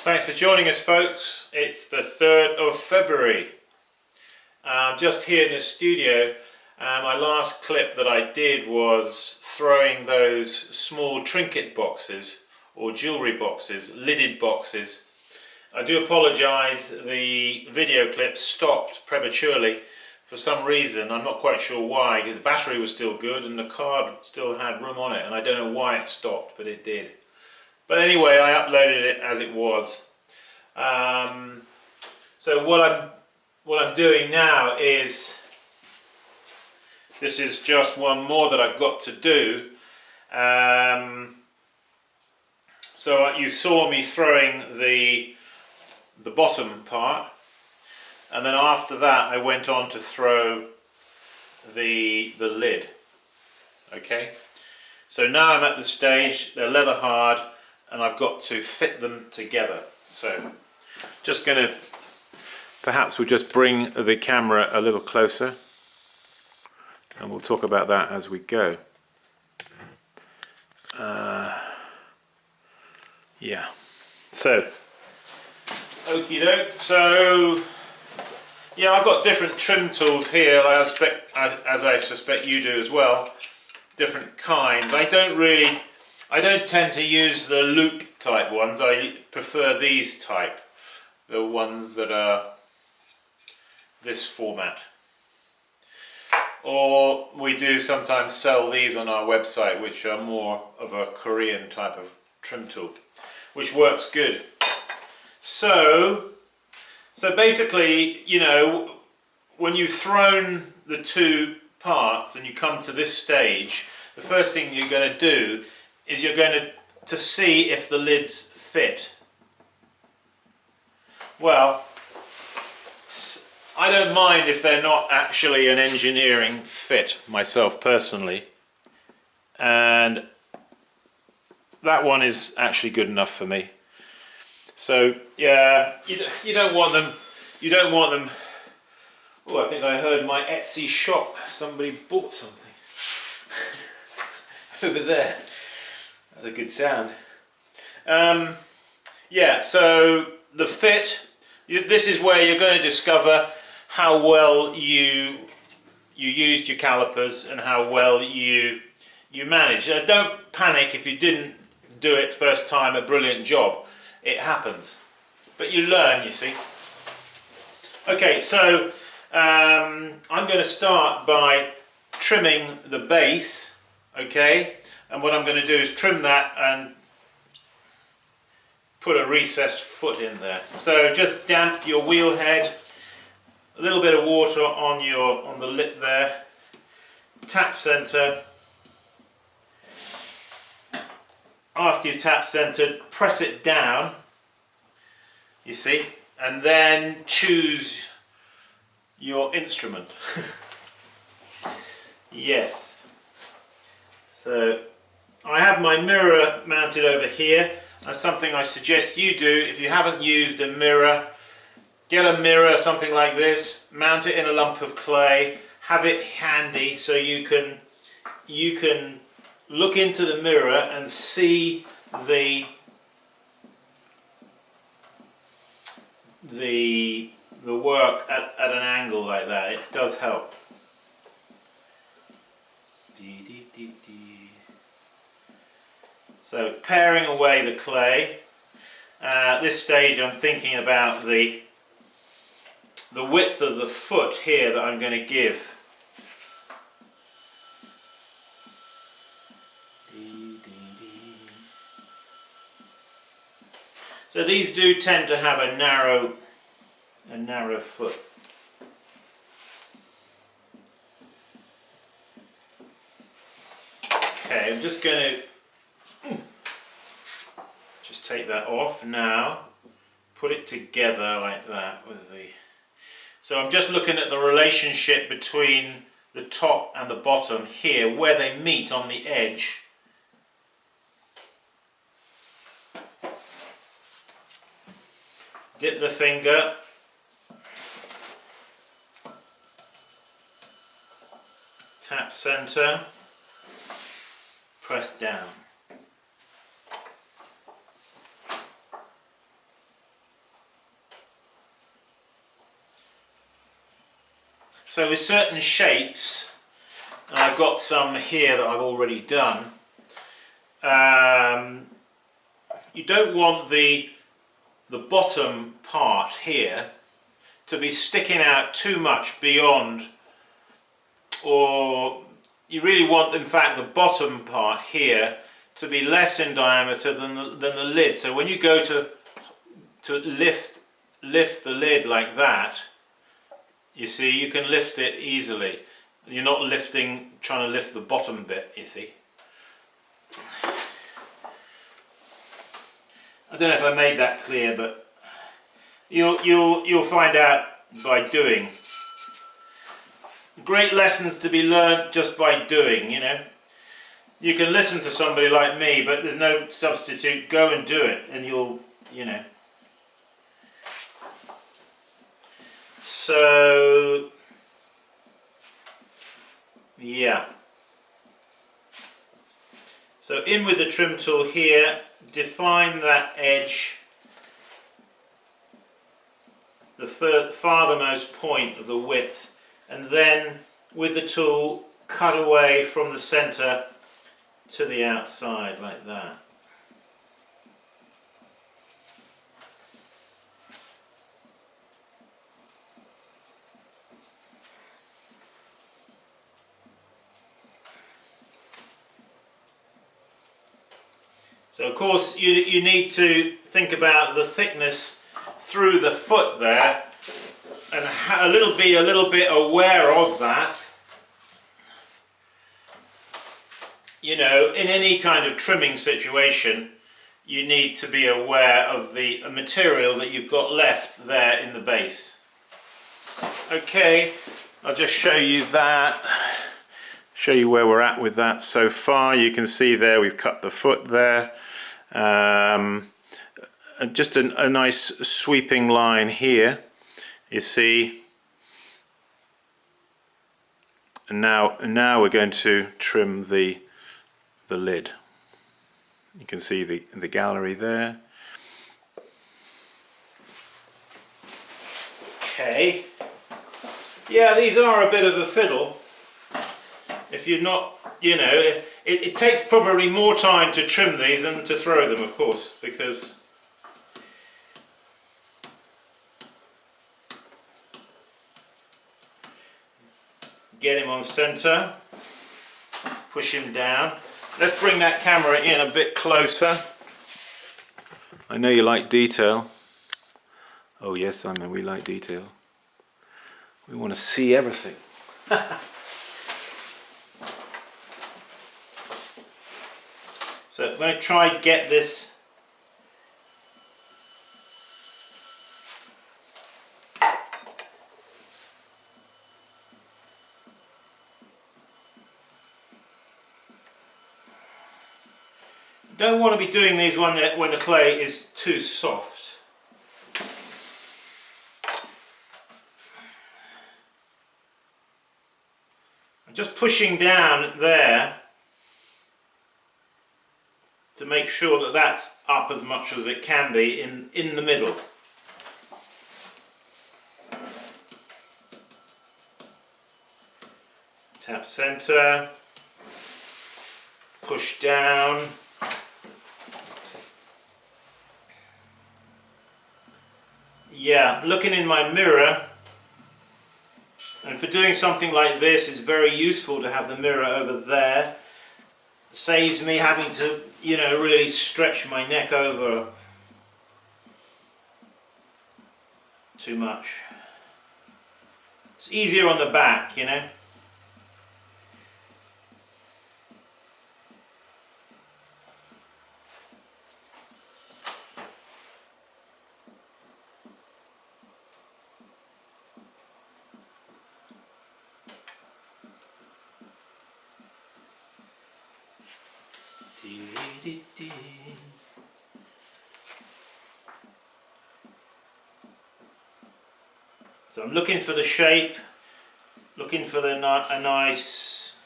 Thanks for joining us, folks. It's the 3rd of February. Just here in the studio. My last clip that I did was throwing those small trinket boxes or jewellery boxes, lidded boxes. I do apologise, the video clip stopped prematurely for some reason. I'm not quite sure why, because the battery was still good and the card still had room on it, and I don't know why it stopped, but it did. But anyway, I uploaded it as it was. So what I'm doing now is, this is just one more that I've got to do. So you saw me throwing the bottom part, and then after that I went on to throw the lid. Okay, so now I'm at the stage, they're leather hard, and I've got to fit them together. So just going to, perhaps we'll just bring the camera a little closer and we'll talk about that as we go. Yeah, so okie doke. So yeah, I've got different trim tools here, as I suspect you do as well, different kinds. I don't tend to use the loop type ones. I prefer these type, the ones that are this format. Or we do sometimes sell these on our website, which are more of a Korean type of trim tool, which works good. So basically, you know, when you've thrown the two parts and you come to this stage, the first thing you're going to do is you're going to see if the lids fit. Well, I don't mind if they're not actually an engineering fit, myself personally, and that one is actually good enough for me. So yeah, you don't want them. Oh, I think I heard my Etsy shop. Somebody bought something over there. That's a good sound. Yeah, so the fit, this is where you're going to discover how well you used your calipers and how well you managed. Don't panic if you didn't do it first time a brilliant job. It happens. But you learn, you see. Okay, so I'm going to start by trimming the base, okay? And what I'm going to do is trim that and put a recessed foot in there. So just damp your wheel head, a little bit of water on the lip there, tap center. After you've tap centered, press it down, you see, and then choose your instrument. Yes. So I have my mirror mounted over here. That's something I suggest you do. If you haven't used a mirror, get a mirror, something like this, mount it in a lump of clay, have it handy so you can look into the mirror and see the work at an angle like that. It does help. So paring away the clay. At this stage I'm thinking about the width of the foot here that I'm going to give. So these do tend to have a narrow foot. Okay, I'm just going to just take that off now, put it together like that with the. So I'm just looking at the relationship between the top and the bottom here, where they meet on the edge. Dip the finger, tap center, press down. So with certain shapes, and I've got some here that I've already done, you don't want the bottom part here to be sticking out too much beyond, or you really want, in fact, the bottom part here to be less in diameter than the lid. So when you go to lift the lid like that, you see, you can lift it easily. You're not trying to lift the bottom bit, you see. I don't know if I made that clear, but you'll find out by doing. Great lessons to be learned just by doing, you know. You can listen to somebody like me, but there's no substitute. Go and do it, and you'll, you know. So, yeah. So in with the trim tool here, define that edge, the farthermost point of the width, and then with the tool cut away from the center to the outside like that. So of course you need to think about the thickness through the foot there, and be a little bit aware of that. You know, in any kind of trimming situation, you need to be aware of the material that you've got left there in the base. Okay, I'll just show you that. Show you where we're at with that so far. You can see there we've cut the foot there. Just a nice sweeping line here, you see. And now we're going to trim the lid. You can see the gallery there. Okay. Yeah, these are a bit of a fiddle. If you're not, you know, it takes probably more time to trim these than to throw them, of course, because get him on center, push him down. Let's bring that camera in a bit closer. I know you like detail. Oh yes, Simon, we like detail. We want to see everything. So I'm going to try and get this don't want to be doing these when the clay is too soft. I'm just pushing down there to make sure that that's up as much as it can be in the middle. Tap center, push down. Yeah, looking in my mirror, and for doing something like this, it's very useful to have the mirror over there. It saves me having to, you know, really stretch my neck over too much. It's easier on the back, you know. So I'm looking for the shape, looking for a nice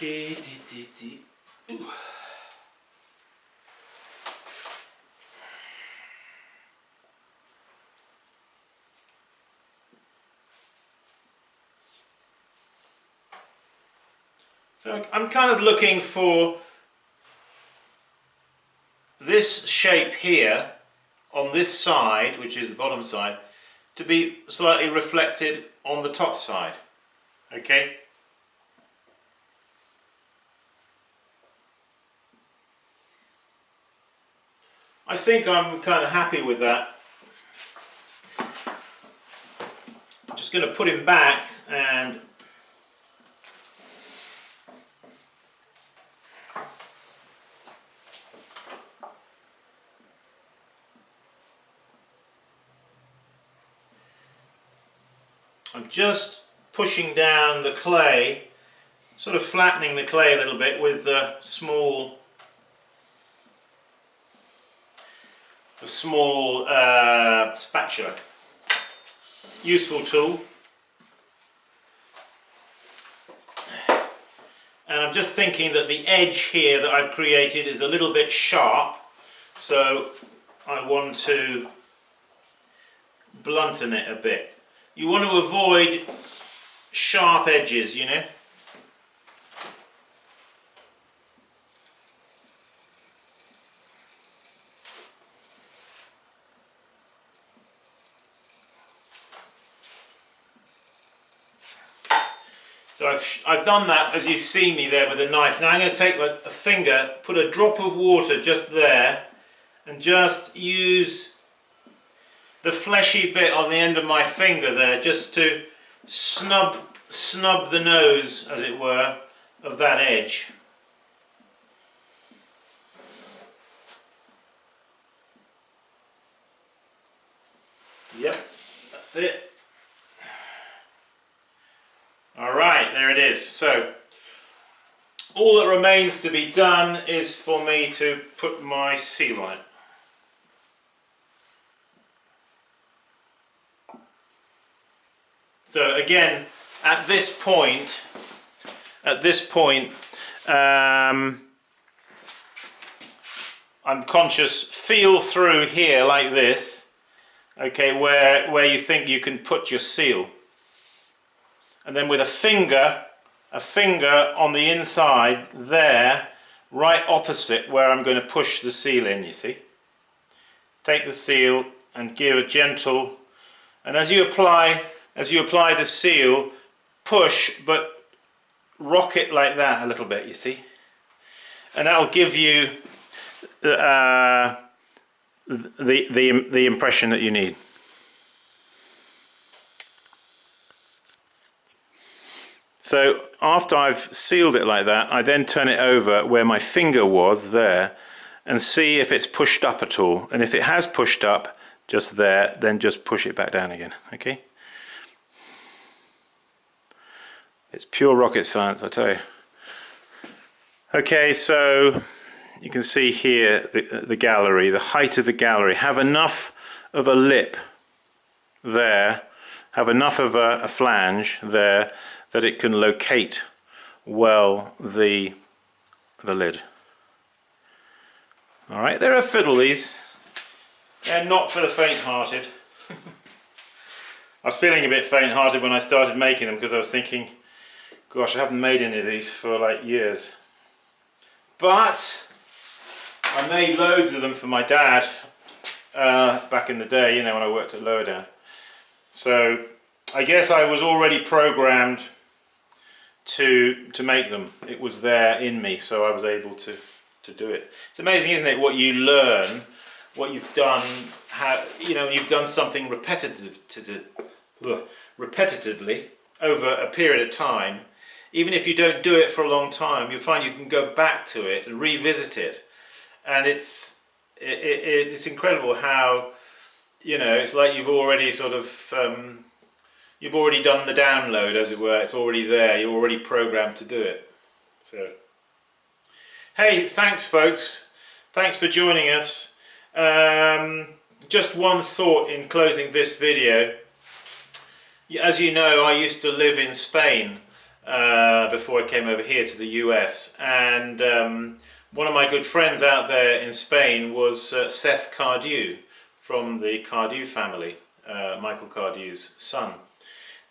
Ooh. So I'm kind of looking for this shape here on this side, which is the bottom side, to be slightly reflected on the top side. Okay? I think I'm kind of happy with that. I'm just going to put him back and I'm just pushing down the clay, sort of flattening the clay a little bit with the small spatula. Useful tool. And I'm just thinking that the edge here that I've created is a little bit sharp, so I want to blunten it a bit. You want to avoid sharp edges, you know. So I've done that as you see me there with a knife. Now I'm going to take a finger, put a drop of water just there, and just use the fleshy bit on the end of my finger there, just to snub the nose, as it were, of that edge. Yep, that's it. Alright, there it is. So, all that remains to be done is for me to put my seal on it. So again, at this point, I'm conscious, feel through here like this, okay, where you think you can put your seal. And then with a finger on the inside there, right opposite where I'm going to push the seal in, you see. Take the seal and give a gentle, and as you apply the seal, push, but rock it like that a little bit, you see. And that'll give you the impression that you need. So after I've sealed it like that, I then turn it over where my finger was there and see if it's pushed up at all. And if it has pushed up just there, then just push it back down again, okay? It's pure rocket science, I tell you. Okay, so you can see here the gallery, the height of the gallery. Have enough of a lip there, have enough of a flange there that it can locate well the lid. All right, they're a fiddle, these. They're not for the faint-hearted. I was feeling a bit faint-hearted when I started making them because I was thinking, gosh, I haven't made any of these for like years. But I made loads of them for my dad back in the day, you know, when I worked at Lower Down. So I guess I was already programmed to make them. It was there in me, so I was able to do it. It's amazing, isn't it, what you learn, what you've done, how, you know, you've done something repetitively over a period of time. Even if you don't do it for a long time, you'll find you can go back to it and revisit it. And it's incredible how, you know, it's like you've already sort of, you've already done the download, as it were. It's already there. You're already programmed to do it. So, hey, thanks, folks. Thanks for joining us. Just one thought in closing this video. As you know, I used to live in Spain before I came over here to the US. And one of my good friends out there in Spain was Seth Cardew from the Cardew family, Michael Cardew's son,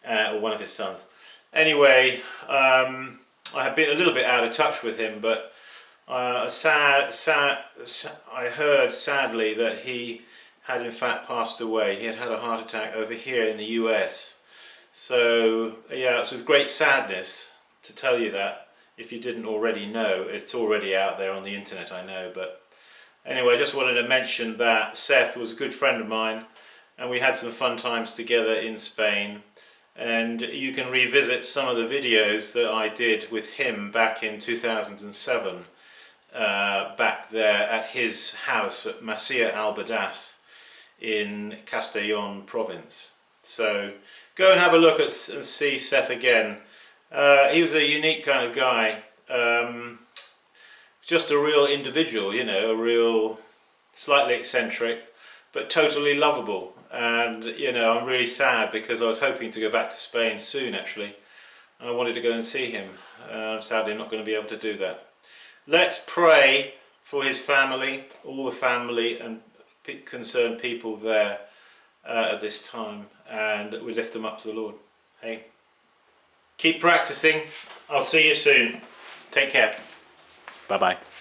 or one of his sons. Anyway, I have been a little bit out of touch with him, but I heard sadly that he had in fact passed away. He had had a heart attack over here in the US. So yeah, it's with great sadness to tell you that. If you didn't already know, it's already out there on the internet, I know. But anyway, I just wanted to mention that Seth was a good friend of mine, and we had some fun times together in Spain. And you can revisit some of the videos that I did with him back in 2007, back there at his house at Masia Albadas in Castellón province. So go and have a look at and see Seth again. He was a unique kind of guy, just a real individual, you know, a real slightly eccentric but totally lovable. And you know, I'm really sad because I was hoping to go back to Spain soon actually. I wanted to go and see him. Sadly I'm not going to be able to do that. Let's pray for his family, all the family and concerned people there at this time, and we lift them up to the Lord. Hey, keep practicing. I'll see you soon. Take care. Bye bye.